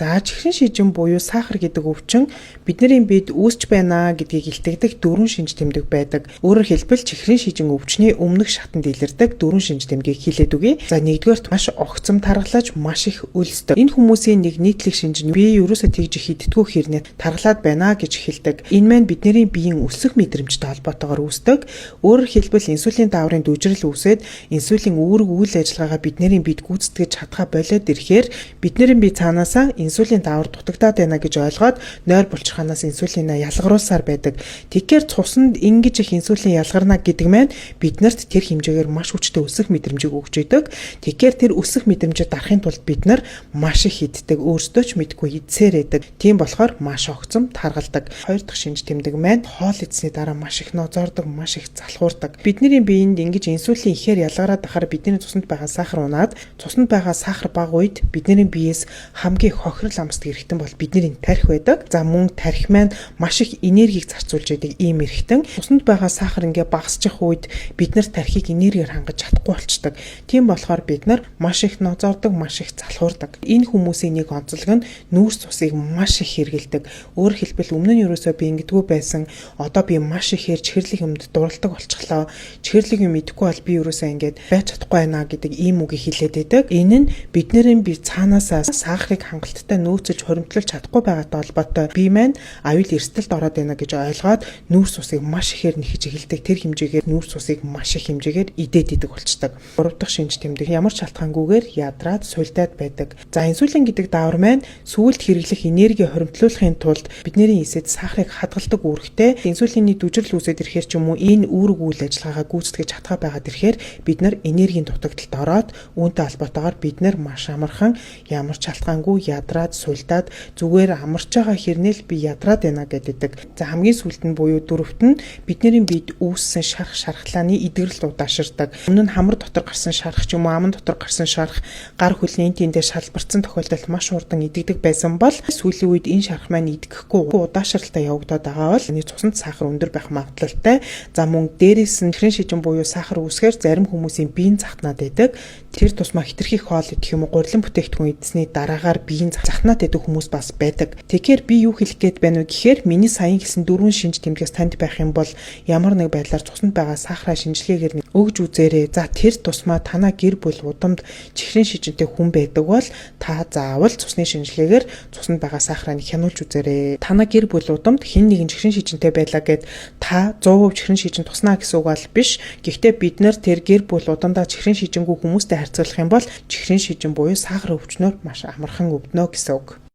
За чихрийн шижин буюу сахар гэдэг өвчин бидний биед үүсч байна гэдгийг илтгэдэг дөрвөн шинж тэмдэг байдаг. Өөрөөр хэлбэл чихрийн шижин өвчний өмнөх шатанд илэрдэг дөрвөн шинж тэмдгийг хэлээд үгэй. За нэгдүгээрт маш огцом таргалаж маш их өлсдөг. Энэ хүмүүсийн нэг нийтлэг шинж нь бие ерөөсөө тэгж хиддгүү хэрнээ таргалаад байна гэж хэлдэг. Энэ маань бидний биеийн өсөх мэдрэмжтэй холбоотойгоор үүсдэг. Өөрөөр хэлбэл инсулин дааврын дүжрэл үүсээд инсулин үүрэг үйл ажиллагаагаа бидний биед гүйцэтгэж чадхаа болоод ирэхээр бидний бие цаанаасаа инсулин даавар дутагдаад байна гэж ойлгоод нойр булчирхаанаас инсулинаа ялгаруулсаар байдаг. Тэгэхээр цуснд ингэж их инсулин ялгарна гэдэг маань биднэрт тэр хэмжээгээр маш хүчтэй өсөх мэдрэмжийг өгч идэг. Тэгэхээр тэр өсөх мэдрэмжийг дарахын тулд бид нар маш их иддэг, өөрсдөө ч мэдгүй идсээр байдаг. Тийм болохоор маш огцом таргалдаг. Хоёр дахь шинж тэмдэг маань хоол идсний дараа маш их нозоордог, маш их залхуурдаг. Бидний биед ингэж инсулин ихээр ялгараад ахаар бидний цуснд байгаа сахар унаад, цуснд байгаа сахар бага үед бидний биеэс хамгийн хохирол амсдаг эргэтэн бол бидний тархи байдаг. За мөн тархи маань маш их энергийг зарцуулж байдаг ийм эргэтэн. Цуснд байгаа сахар ингээ багасчих үед бид нар тархийг энергиээр хангаж чадахгүй болчдөг. Тийм болохоор бид нар маш их нозоордог, маш их залхуурдаг. Энэ хүмүүсийн нэг онцлог нь нүүрс цусыг маш их хэргэлдэг. Өөрөөр хэлбэл өмнө нь ерөөсөө би ингэдэггүй байсан. Одоо би маш ихээр чихэрлэг юмд дуралдаг болчихлоо. Чихэрлэг юм идэхгүй бол би ерөөсөө ингээд байж чадахгүй байна гэдэг ийм үгийг хэлээд байдаг. Энэ нь бидний бие цаанаасаа сахарыг хангалттай нөөцөж хоримтлуулж чадахгүй байгаатай холбоотой бие маань аюул эрсдэлд ороод байна гэж ойлгоод нүүрс цусыг маш ихээр нэхэж эхэлдэг. Тэр хэмжээгээр нүүрс цусыг маш их хэмжээгээр идээд идэг болчдөг. Гурав дахь шинж тэмдэг ямар ч шалтгаангүйгээр ядраад сулдаад байдаг. За инсулин гэдэг даавар маань сүүлд хэрэглэх энерги хоримтлуулахын тулд бидний эсэд сахарыг хадгалдаг үүрэгтэй. Инсулины дүжрэл үүсээд ирэхээр ч юм уу энэ үүрэг үйл ажиллагаагаа гүйцэтгэж чадхаа байгаад ирэхээр бид нар энергийн дутагдалд ороод үүнтэй холбоотойгоор бид нар маш амархан ямар ч шалтгаангүй ядраад сулдаад зүгээр амарч байгаа хэрнээл би ядраад байна гэдэг. За хамгийн сүүлд нь буюу дөрөвт нь бидний биед үүссэн шарх шархлааны эдгэрэлт удааширдаг. Өмнө нь хамар дотор гарсан шарх ч юм уу аман дотор гарсан шарх гар хөлний энтиндээ шалбарсан тохиолдолд маш хурдан идэгдэг байсан бол сүүлийн үед энэ шарх маань идэхгүй удаашралтай явагдаад байгаа бол энэ цуснд сахар өндөр байх магадлалтай. За мөн дээрээс нь чихрийн шижин буюу сахар үүсгээр зарим хүмүүсийн биеийн захтнаад байдаг. Тэр тусмаа хитрхи хоол идэх юм уу гурилан бүтээгдэхүүн идсний дараагаар биеийн захтнаад байдаг хүмүүс бас байдаг. Тэгэхээр би юу хэлэх гээд байна вэ гэхээр миний саяхан хэлсэн дөрвөн шинж тэмдгээс танд байх юм бол ямар нэг байдлаар цуснд байгаа сахараа шинжилгээгээр өгж үзээрэй. За тэр тусмаа танаа гэр бүл удамд чихрийн шижинтэй хүн байдаг бол та заавал цусны шинжилгээгээр цуснд байгаа сахараа хянуулж үзээрэй. Танаа гэр бүл удамд хэн нэгэн чихрийн шижинтэй байлаа гэд та 100% чихрийн шижин туснаа гэсэн үг бол биш. Гэхдээ бид нар тэр гэр бүл удамдаа чихрийн шижингүй хүмүүстэй харьцуулах юм бол чихрийн шижин буюу сахар өвчнөөр маш амархан өвднө гэсэн үг.